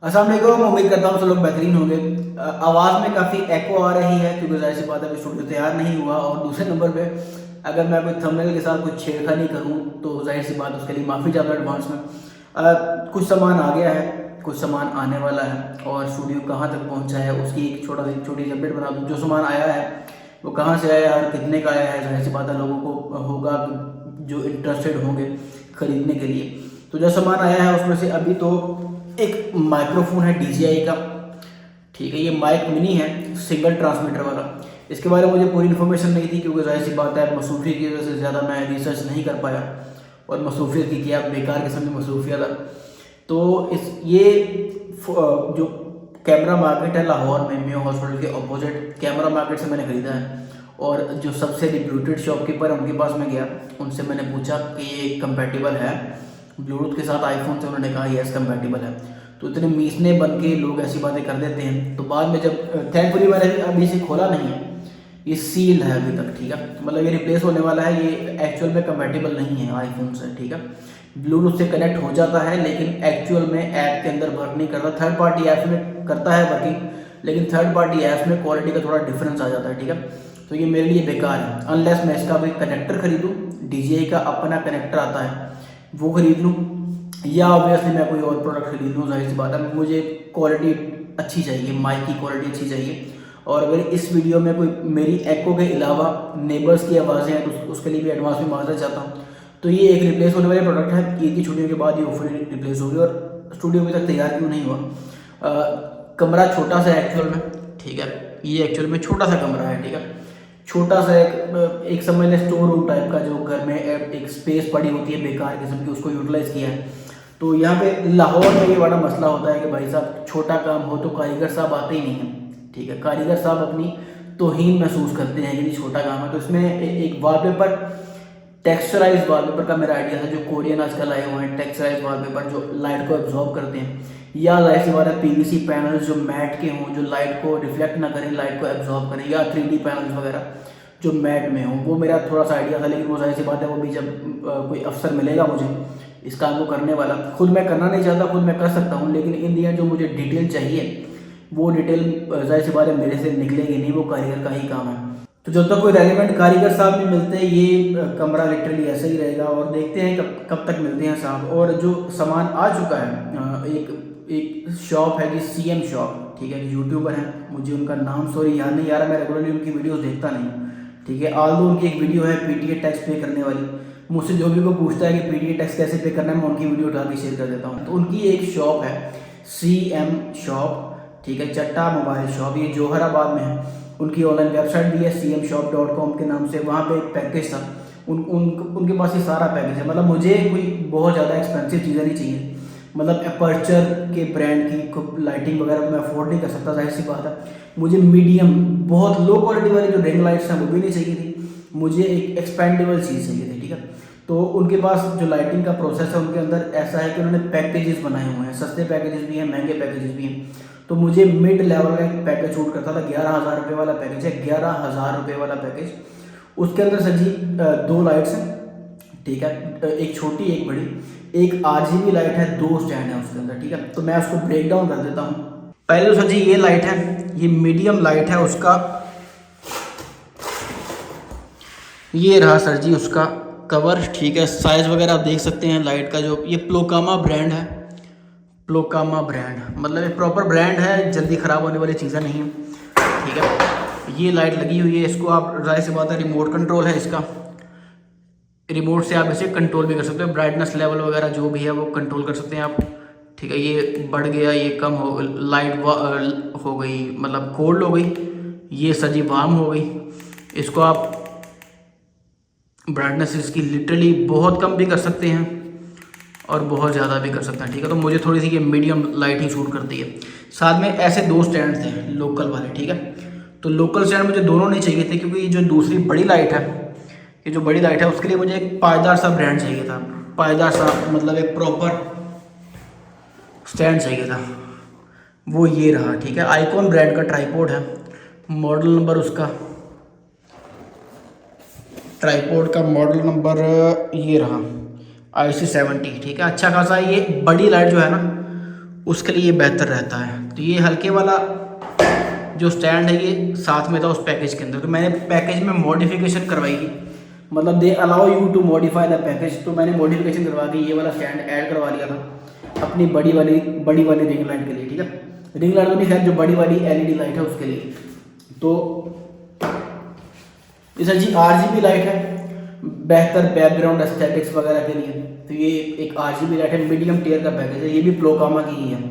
अस्सलाम वालेकुम। उम्मीद करता हूँ सब लोग बेहतरीन होंगे। आवाज़ में काफ़ी एको आ रही है क्योंकि जाहिर सी बात है अभी स्टूडियो तैयार नहीं हुआ। और दूसरे नंबर पे अगर मैं कोई थंबनेल के साथ कुछ छेड़खानी करूँ तो जाहिर सी बात है उसके लिए माफ़ी चाहता हूँ एडवांस में। कुछ सामान आ गया है, कुछ सामान आने वाला है और स्टूडियो कहाँ तक पहुँचा है उसकी एक छोटी सी अपडेट बना दूँ। जो सामान आया है वो कहाँ से आया है और कितने का आया है, जाहिर सी बात है लोगों को होगा जो इंटरेस्टेड होंगे खरीदने के लिए। तो जो सामान आया है उसमें से अभी तो एक माइक्रोफोन है DJI का, ठीक है। ये माइक मिनी है, सिंगल ट्रांसमीटर वाला। इसके बारे में मुझे पूरी इन्फॉर्मेशन नहीं थी क्योंकि जाहिर सी बात है मसरूफियत की वजह से ज़्यादा मैं रिसर्च नहीं कर पाया। और मसरूफियत की क्या, बेकार किस्म की मसरूफियत है। तो जो कैमरा मार्केट है लाहौर में, मेयो हॉस्पिटल के अपोजिट कैमरा मार्केट से मैंने ख़रीदा है। और जो सबसे रिप्यूटेड शॉपकीपर है उनके पास मैं गया, उनसे मैंने पूछा कि ये कंपेटिबल है ब्लूटूथ के साथ आईफोन से। उन्होंने कहा यस कंपेटिबल है। तो इतने मीसने बन के लोग ऐसी बातें कर देते हैं। तो बाद में जब थैंकफुली मैंने अभी इसे खोला नहीं है, ये सील है अभी तक, ठीक है। मतलब ये रिप्लेस होने वाला है, ये एक्चुअल में कंपेटिबल नहीं है आईफोन से, ठीक है। ब्लूटूथ से कनेक्ट हो जाता है लेकिन एक्चुअल में ऐप के अंदर वर्क नहीं करता। थर्ड पार्टी ऐप में करता है वर्किंग, लेकिन थर्ड पार्टी ऐप में क्वालिटी का थोड़ा डिफरेंस आ जाता है, ठीक है। तो ये मेरे लिए बेकार है अनलेस मैं इसका कोई कनेक्टर खरीदूँ। DJI का अपना कनेक्टर आता है वो खरीद लूँ, या ऑब्वियसली मैं कोई और प्रोडक्ट खरीद लूँ। जाहिर सी बात है मुझे क्वालिटी अच्छी चाहिए, माइक की क्वालिटी अच्छी चाहिए। और अगर इस वीडियो में कोई मेरी एको के अलावा नेबर्स की आवाज़ें हैं तो उसके लिए भी एडवांस में मांगना चाहता हूँ। तो ये एक रिप्लेस होने वाले प्रोडक्ट है, ईद की छुट्टियों के बाद ये ऑफर रिप्लेस होगी। और स्टूडियो अभी तक तैयार क्यों नहीं हुआ, कमरा छोटा सा एक्चुअल में, ठीक है। ये एक्चुअल में छोटा सा कमरा है, ठीक है। छोटा सा एक समझ लें स्टोर रूम टाइप का, जो घर में एक स्पेस पड़ी होती है बेकार किस्म की, उसको यूटिलाइज किया है। तो यहाँ पे लाहौर में ये बड़ा मसला होता है कि भाई साहब छोटा काम हो तो कारीगर साहब आते ही नहीं हैं, ठीक है। कारीगर साहब अपनी तौहीन महसूस करते हैं कि नहीं छोटा काम है। तो इसमें एक वॉलपेपर, टेक्सचराइज वॉलपेपर का मेरा आइडिया था, जो कोरियन आजकल आए हुए हैं टेक्सचराइज वॉलपेपर जो लाइट को एब्जॉर्ब करते हैं, या लाइट से वाला PVC पैनल्स जो मैट के हों, जो लाइट को रिफ्लेक्ट ना करें, लाइट को एब्जॉर्ब करें, या 3D पैनल्स वगैरह जो मैट में हों। वो मेरा थोड़ा सा आइडिया था, लेकिन वो जाहिर सी बात है वो भी जब कोई अफसर मिलेगा मुझे इस काम को करने वाला, खुद मैं करना नहीं चाहता, खुद मैं कर सकता हूँ, लेकिन इन दी एंड जो मुझे डिटेल चाहिए वो डिटेल जाहिर सी बात है मेरे से निकलेगी नहीं, वो कारीगर का ही काम है। तो जब तक कोई रेलिवेंट कारीगर साहब नहीं मिलते ये कमरा लिटरली ऐसा ही रहेगा। और देखते हैं कब कब तक मिलते हैं साहब। और जो सामान आ चुका है, एक शॉप है जी CM शॉप, ठीक है। यूट्यूबर हैं, मुझे उनका नाम सॉरी याद नहीं आ रहा, मैं रेगुलरली उनकी वीडियोस देखता नहीं, ठीक है। आल्दो उनकी एक वीडियो है PTA टैक्स पे करने वाली, मुझसे जो भी को पूछता है कि PTA टैक्स कैसे पे करना है, मैं उनकी वीडियो उठा के शेयर कर देता हूँ। तो उनकी एक शॉप है CM शॉप, ठीक है, चट्टा मोबाइल शॉप, ये जोहराबाद में है। उनकी ऑनलाइन वेबसाइट भी है cmshop.com के नाम से। वहाँ पे एक पैकेज था, उनके पास ये सारा पैकेज है। मतलब मुझे कोई बहुत ज़्यादा एक्सपेंसिव चीज़ें नहीं चाहिए, मतलब अपर्चर के ब्रांड की लाइटिंग वगैरह मैं अफोर्ड नहीं कर सकता, जाहिर सी बात है। मुझे मीडियम, बहुत लो क्वालिटी वाली जो रिंग लाइट्स हैं वो भी नहीं चाहिए थी, मुझे एक एक्सपेंडेबल चीज़ चाहिए थी, ठीक है। तो उनके पास जो लाइटिंग का प्रोसेस है उनके अंदर ऐसा है कि उन्होंने पैकेजेस बनाए हुए हैं, सस्ते पैकेजेस भी हैं, महंगे पैकेजेस भी हैं। तो मुझे मिड लेवल का एक पैकेज शूट करता था, 11,000 रुपये वाला पैकेज है, 11,000 रुपये वाला पैकेज। उसके अंदर सर जी 2 लाइट्स हैं, ठीक है, एक छोटी एक बड़ी, एक RGB लाइट है, 2 स्टैंड है उसके अंदर, ठीक है। तो मैं उसको ब्रेक डाउन कर देता हूँ। पहले तो सर जी ये लाइट है, ये मीडियम लाइट है, उसका ये रहा सर जी उसका कवर, ठीक है। साइज़ वगैरह आप देख सकते हैं लाइट का, जो ये प्लोकामा ब्रांड है, प्लोकामा ब्रांड मतलब एक प्रॉपर ब्रांड है, जल्दी ख़राब होने वाली चीज़ें नहीं है, ठीक है। ये लाइट लगी हुई है, इसको आप जाहिर सी बात है रिमोट कंट्रोल है इसका, रिमोट से आप इसे कंट्रोल भी कर सकते हो, ब्राइटनेस लेवल वगैरह जो भी है वो कंट्रोल कर सकते हैं आप, ठीक है। ये बढ़ गया, ये कम हो, लाइट हो गई मतलब कोल्ड हो गई, ये सजी वार्म हो गई। इसको आप ब्राइटनेस इसकी लिटरली बहुत कम भी कर सकते हैं और बहुत ज़्यादा भी कर सकते हैं, ठीक है। तो मुझे थोड़ी सी ये मीडियम लाइटिंग शूट करती है। साथ में ऐसे 2 स्टैंड थे लोकल वाले, ठीक है। तो लोकल स्टैंड मुझे दोनों नहीं चाहिए थे क्योंकि ये जो दूसरी बड़ी लाइट है, ये जो बड़ी लाइट है उसके लिए मुझे एक पायदार सा ब्रांड चाहिए था, पायदार सा मतलब एक प्रॉपर स्टैंड चाहिए था, वो ये रहा, ठीक है। आइकॉन ब्रांड का ट्राईपोड है, मॉडल नंबर उसका, ट्राईपोड का मॉडल नंबर ये रहा IC70, ठीक है। अच्छा खासा ये बड़ी लाइट जो है ना उसके लिए ये बेहतर रहता है। तो ये हल्के वाला जो स्टैंड है ये साथ में था उस पैकेज के अंदर, तो मैंने पैकेज में मॉडिफिकेशन करवाई थी, मतलब they allow you to modify the package. तो मैंने मॉडिफिकेशन करवा के ये वाला स्टैंड ऐड करवा लिया था अपनी बड़ी वाली रिंग लाइट के लिए, ठीक है। रिंग लाइट तो नहीं खैर, जो बड़ी वाली एलईडी लाइट है उसके लिए। तो ये सर जी RGB लाइट है, बेहतर बैकग्राउंड एस्थेटिक्स वगैरह के लिए। तो ये एक RGB लाइट है, मीडियम टियर का पैकेज है, ये भी प्लोकामा की ही है।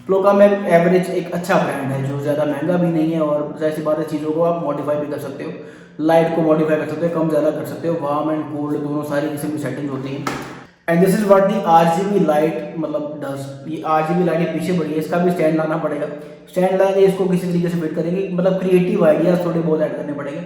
प्लोकामा एवरेज एक अच्छा ब्रांड है जो ज़्यादा महंगा भी नहीं है, और जैसी बात है चीज़ों को आप मॉडिफाई भी कर सकते हो, लाइट को मॉडिफाई कर सकते हो, कम ज़्यादा कर सकते हो, वार्म एंड कोल्ड दोनों सारी किस्म की सेटिंग होती है। And this is what the RGB light मतलब डज। ये RGB लाइट पीछे बढ़ी है, इसका भी स्टैंड लाना पड़ेगा। स्टैंड लाएंगे, इसको किसी तरीके से फिट करेंगे, मतलब क्रिएटिव आइडियाज थोड़े बहुत ऐड करने पड़ेंगे।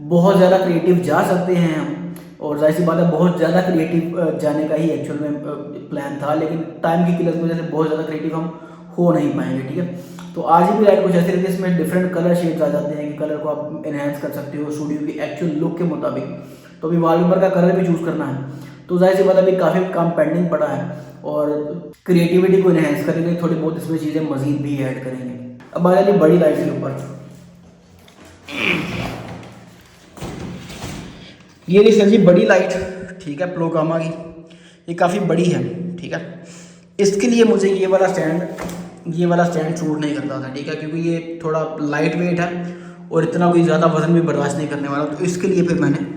बहुत ज़्यादा क्रिएटिव जा सकते हैं हम, और जाहिर सी बात है बहुत ज़्यादा क्रिएटिव जाने का ही एक्चुअल में प्लान था, लेकिन टाइम की किल्लत की वजह से बहुत ज़्यादा क्रिएटिव हम हो नहीं पाएंगे, ठीक है। तो RGB लाइट कुछ ऐसे रहती है, इसमें डिफरेंट कलर शेड्स आ जाते हैं कि कलर को आप एनहेंस कर सकते हो स्टूडियो की एक्चुअल लुक के मुताबिक। तो अभी वॉलपेपर का कलर भी चूज़ करना है, तो जाहिर सी बात अभी काफ़ी काम पेंडिंग पड़ा है, और क्रिएटिविटी को इनहेंस करेंगे, थोड़ी बहुत इसमें चीज़ें मजीद भी ऐड करेंगे। अब आ जाइए बड़ी लाइट के ऊपर। ये रही सर जी बड़ी लाइट, ठीक है, प्लोकामा की, ये काफ़ी बड़ी है, ठीक है। इसके लिए मुझे ये वाला स्टैंड सूट नहीं करता था, ठीक है, क्योंकि ये थोड़ा लाइट वेट है और इतना कोई ज़्यादा वजन भी बर्दाश्त नहीं करने वाला। तो इसके लिए फिर मैंने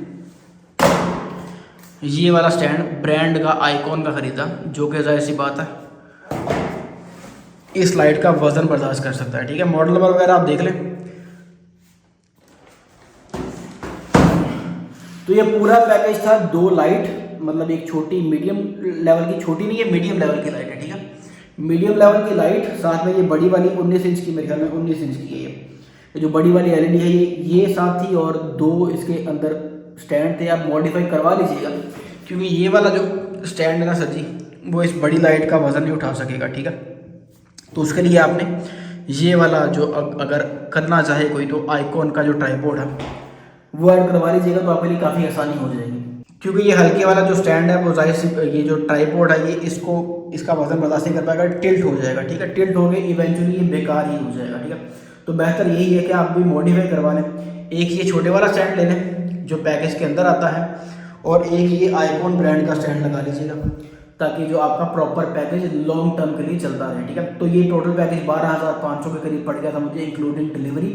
ये वाला स्टैंड ब्रांड का आइकॉन का ख़रीदा, जो कि जाहिर सी बात है इस लाइट का वज़न बर्दाश्त कर सकता है, ठीक है। मॉडल नंबर वगैरह आप देख लें। तो ये पूरा पैकेज था 2 लाइट, मतलब एक छोटी मीडियम लेवल की, छोटी नहीं है मीडियम लेवल की लाइट है, ठीक है, मीडियम लेवल की लाइट, साथ में ये बड़ी वाली 19 इंच की, मेरे ख्याल में 19 इंच की है ये जो बड़ी वाली एलईडी है ये साथ थी, और 2 इसके अंदर स्टैंड थे। आप मॉडिफाई करवा लीजिएगा, क्योंकि ये वाला जो स्टैंड है ना सर जी, वो इस बड़ी लाइट का वज़न नहीं उठा सकेगा, ठीक है। तो उसके लिए आपने ये वाला जो अगर करना चाहे कोई, तो आइकॉन का जो ट्राइपॉड है वो ऐड करवा लीजिएगा, तो आपके लिए काफ़ी आसानी हो जाएगी। क्योंकि ये हल्के वाला जो स्टैंड है वो जाहिर सी ये जो ट्राइपॉड है ये इसका वजन बर्दाश्त नहीं कर पाएगा, टिल्ट हो जाएगा, ठीक है। टिल्ट हो गए इवेंचुअली ये बेकार ही हो जाएगा, ठीक है। तो बेहतर यही है कि आप भी मॉडिफाई करवा लें, एक ये छोटे वाला स्टैंड ले लें जो पैकेज के अंदर आता है, और एक ये आइकॉन ब्रांड का स्टैंड लगा लीजिएगा, ताकि जो आपका प्रॉपर पैकेज लॉन्ग टर्म के लिए चलता रहे, ठीक है। तो ये टोटल पैकेज 12,500 के करीब पड़ गया था मुझे, इंक्लूडिंग डिलीवरी।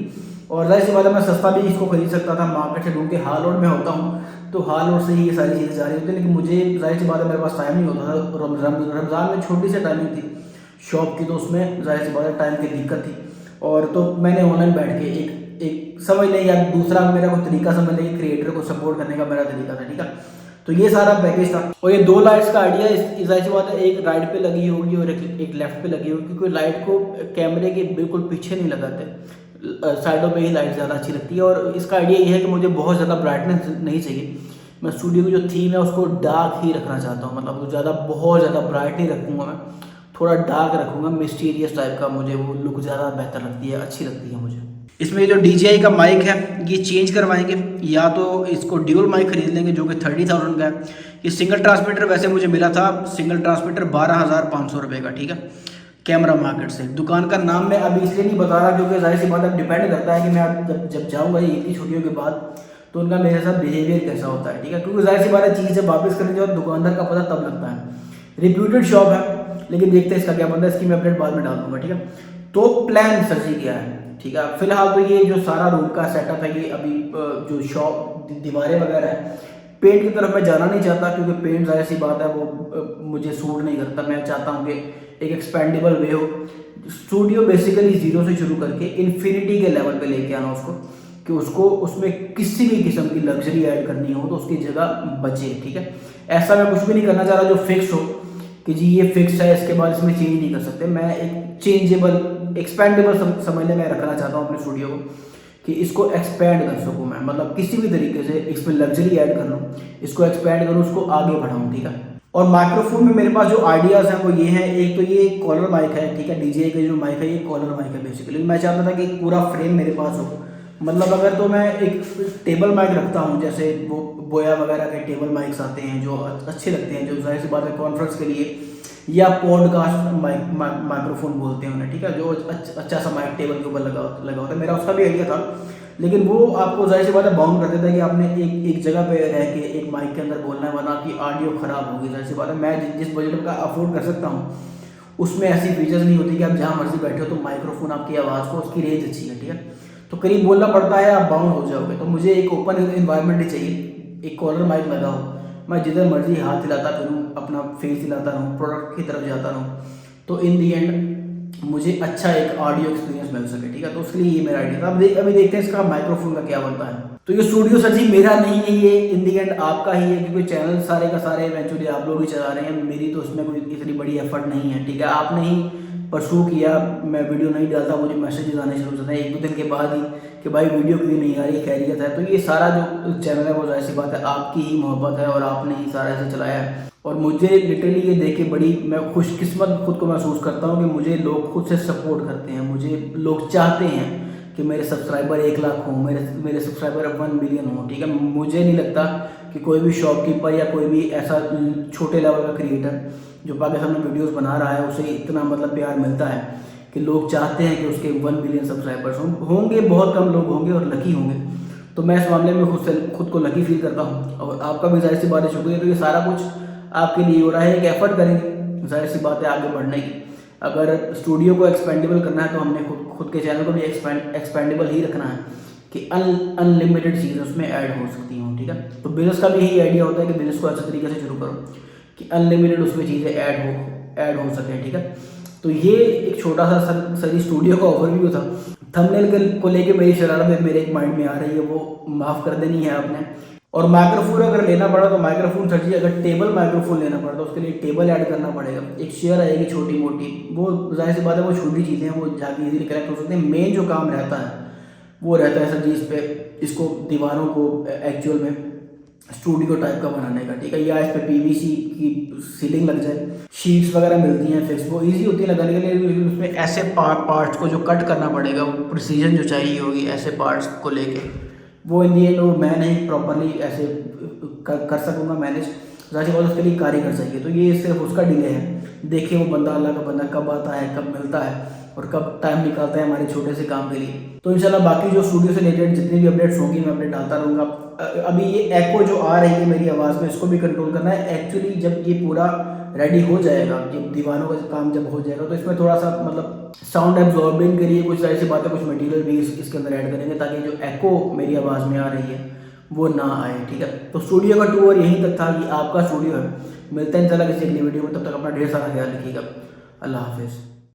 और जाहिर सी बात है मैं सस्ता भी इसको खरीद सकता था मार्केट से ढूंढ के, हाल रोड में होता हूँ तो हाल रोड से ही ये सारी चीज़ें जा रही होती है, लेकिन मुझे जाहिर सी बात है मेरे पास टाइम नहीं होता था। रमज़ान में छोटी सी टाइमिंग थी शॉप की, तो उसमें जाहिर सी बात है टाइम की दिक्कत थी, और तो मैंने ऑनलाइन बैठ के एक समझ लें, या दूसरा मेरा कोई तरीका समझ लें, क्रिएटर को सपोर्ट करने का मेरा तरीका था, ठीक है। तो ये सारा पैकेज था, और ये 2 लाइट्स का आइडिया इस जाहिर सी बात है एक राइट पे लगी होगी और एक लेफ्ट पे लगी होगी, क्योंकि लाइट को कैमरे के बिल्कुल पीछे नहीं लगाते, साइडों पे ही लाइट ज़्यादा अच्छी लगती है। और इसका आइडिया ये है कि मुझे बहुत ज़्यादा ब्राइटनेस नहीं चाहिए, मैं स्टूडियो की जो थीम है उसको डार्क ही रखना चाहता हूँ, मतलब बहुत ज़्यादा ब्राइट नहीं रखूँगा मैं, थोड़ा डार्क रखूँगा, मिस्टीरियस टाइप का, मुझे वो लुक ज़्यादा बेहतर लगती है, अच्छी लगती है मुझे। इसमें जो DJI का माइक है ये चेंज करवाएंगे, या तो इसको ड्यूल माइक खरीद लेंगे जो कि 30,000 का है। ये सिंगल ट्रांसमीटर वैसे मुझे मिला था, सिंगल ट्रांसमीटर 12,500 रुपये का, ठीक है, कैमरा मार्केट से। दुकान का नाम मैं अभी इसलिए नहीं बता रहा क्योंकि जाहिर सी बात अब डिपेंड करता है कि मैं जब जाऊँगा ईद की छुट्टियों के बाद, तो उनका मेरे साथ बिहेवियर कैसा होता है, ठीक है। क्योंकि जाहिर सी बात है चीज़ जब वापस करने जाओ दुकानदार का पता तब लगता है। रिप्यूटेड शॉप है, लेकिन देखते हैं इसका क्या बनता है, इसकी मैं अपडेट बाद में डाल दूँगा, ठीक है। तो प्लान सर जी क्या है, ठीक है। फिलहाल तो ये जो सारा रूम का सेटअप है, ये अभी जो शॉप दीवारें वगैरह है, पेंट की तरफ मैं जाना नहीं चाहता, क्योंकि पेंट जाहिर सी बात है वो मुझे सूट नहीं करता। मैं चाहता हूँ कि एक एक्सपेंडेबल वे हो, स्टूडियो बेसिकली 0 से शुरू करके इन्फिनिटी के लेवल पे लेके आना उसको, कि उसको उसमें किसी भी किस्म की लग्जरी ऐड करनी हो तो उसकी जगह बचे, ठीक है। ऐसा मैं कुछ भी नहीं करना चाह रहा जो फिक्स हो कि जी ये फिक्स है, इसके बाद इसमें चेंज नहीं कर सकते। मैं एक चेंजेबल एक्सपेंडेबल समझने में रखना चाहता हूँ अपने स्टूडियो को, कि इसको एक्सपैंड कर सकूँ मैं, मतलब किसी भी तरीके से इसमें लग्जरी ऐड कर लूँ, इसको एक्सपैंड करूँ, उसको आगे बढ़ाऊँ, ठीक है। और माइक्रोफोन में मेरे पास जो आइडियाज़ हैं वो ये हैं, एक तो ये कॉलर माइक है, ठीक है, DJI का जो माइक है ये कॉलर माइक है बेसिकली। मैं चाहता था कि एक पूरा फ्रेम मेरे पास हो, मतलब अगर तो मैं एक टेबल माइक रखता हूँ, जैसे वो बोया वगैरह के टेबल माइक्स आते हैं जो अच्छे लगते हैं, जो जाहिर सी बात है कॉन्फ्रेंस के लिए या पॉडकास्ट माइक्रोफोन बोलते हैं उन्हें, ठीक है, जो अच्छा सा माइक टेबल के ऊपर लगा होता है। मेरा उसका भी आइडिया था, लेकिन वो आपको जाहिर सी बात है बाउंड कर देता है कि आपने एक जगह पे रह के एक माइक के अंदर बोलना है, वरना आपकी ऑडियो खराब होगी। जाहिर सी बात है मैं जिस बजट का अफोर्ड कर सकता हूँ उसमें ऐसी फीचर्स नहीं होती कि आप जहाँ मर्जी बैठे हो तो माइक्रोफोन आपकी आवाज़ को, उसकी रेंज अच्छी है, ठीक है, तो करीब बोलना पड़ता है, आप बाउंड हो जाओगे। तो मुझे एक ओपन इन्वायरमेंट ही चाहिए, एक कॉलर माइक लगा हो, मैं जिधर मर्जी हाथ हिलाता फिरूँ, अपना फेस हिलाता रहूँ, प्रोडक्ट की तरफ जाता रहूँ, तो इन दी एंड मुझे अच्छा एक ऑडियो एक्सपीरियंस मिल सके, ठीक है। तो उसके लिए ये मेरा आइडिया था। अभी देखते हैं इसका माइक्रोफोन का क्या बनता है। तो ये स्टूडियो सर जी मेरा नहीं है, ये इन दी एंड आपका ही है, क्योंकि चैनल सारे का सारे इवेंचुअली आप लोग ही चला रहे हैं, मेरी तो उसमें कोई इतनी बड़ी एफर्ट नहीं है, ठीक है। आपने ही परसू किया, मैं वीडियो नहीं डालता, मुझे मैसेजेस आने शुरू होते हैं 1-2 दिन के बाद ही कि भाई वीडियो क्यों नहीं आ रही, खैरियत है। तो ये सारा जो चैनल है वो जाहिर सी बात है आपकी ही मोहब्बत है और आपने ही सारा ऐसे चलाया है। और मुझे लिटरली ये देख के बड़ी मैं खुशकिस्मत खुद को महसूस करता हूँ कि मुझे लोग खुद से सपोर्ट करते हैं, मुझे लोग चाहते हैं कि मेरे सब्सक्राइबर 1 लाख हों, मेरे सब्सक्राइबर 1 मिलियन हों, ठीक है। मुझे नहीं लगता कि कोई भी शॉपकीपर या कोई भी ऐसा छोटे लेवल का क्रिएटर जो पाकिस्तान में वीडियोस बना रहा है उसे इतना मतलब प्यार मिलता है कि लोग चाहते हैं कि उसके 1 मिलियन सब्सक्राइबर्स होंगे, बहुत कम लोग होंगे और लकी होंगे। तो मैं इस मामले में खुद को लकी फील करता हूँ और आपका भी जाहिर सी बात है शुक्रिया। तो ये सारा कुछ आपके लिए हो रहा है, एक एफर्ट करेंगे जाहिर सी बात है आगे बढ़ने की। अगर स्टूडियो को एक्सपेंडेबल करना है तो हमने खुद के चैनल को भी एक्सपेंडेबल ही रखना है कि अनलिमिटेड चीज़ें उसमें ऐड हो सकती हों, ठीक है। तो बिज़नेस का भी यही आइडिया होता है कि बिज़नेस को अच्छे तरीके से शुरू करो कि अनलिमिटेड उसमें चीज़ें ऐड हो सकें, ठीक है। तो ये एक छोटा सा सर स्टूडियो का ओवरव्यू था। थंबनेल को लेके मेरी शरारत मेरे एक माइंड में आ रही है, वो माफ़ कर देनी है आपने। और माइक्रोफोन अगर लेना पड़ा तो माइक्रोफोन सर जी अगर टेबल माइक्रोफोन लेना पड़ा तो उसके लिए टेबल ऐड करना पड़ेगा, एक चेयर आएगी छोटी मोटी, वो जाहिर सी बात है वो छोटी चीज़ें हैं, वो जाके इजीली कनेक्ट हो सकते हैं। मेन जो काम रहता है वो रहता है सर जी इस पर इसको दीवारों को एक्चुअल में स्टूडियो टाइप का बनाने का, ठीक है, या इस पे पीवीसी की सीलिंग लग जाए, शीट्स वगैरह मिलती हैं फिक्स, वो इजी होती है लगाने के लिए, लेकिन उसमें ऐसे पार्ट्स को जो कट करना पड़ेगा, वो प्रिसीजन जो चाहिए होगी ऐसे पार्ट्स को लेके, वो इन दी एंड मैं नहीं प्रॉपरली ऐसे कर सकूँगा मैनेज, जाहिर बात उसके लिए कारीगर चाहिए। तो ये सिर्फ उसका डिले है, देखिए वो बंदा अल्लाह का बंदा कब आता है, कब मिलता है और कब टाइम निकालता है हमारे छोटे से काम के लिए। तो इंशाल्लाह बाकी जो स्टूडियो से रिलेटेड जितनी भी अपडेट्स होंगी मैं अपडेट डालता रहूँगा। अभी ये एको जो आ रही है मेरी आवाज़ में, इसको भी कंट्रोल करना है। एक्चुअली जब ये पूरा रेडी हो जाएगा, जब दीवानों का काम जब हो जाएगा तो इसमें थोड़ा सा मतलब साउंड एब्जॉर्बिंग के लिए कुछ ऐसी बातें, कुछ मटेरियल भी इसके अंदर ऐड करेंगे ताकि जो एको मेरी आवाज़ में आ रही है वो ना आए, ठीक है। तो स्टूडियो का टूर यहीं तक था कि आपका स्टूडियो है। मिलते हैं इंशाल्लाह किसी अगली वीडियो में, तब तक अपना ढेर सारा ख्याल रखिएगा। अल्लाह हाफिज़।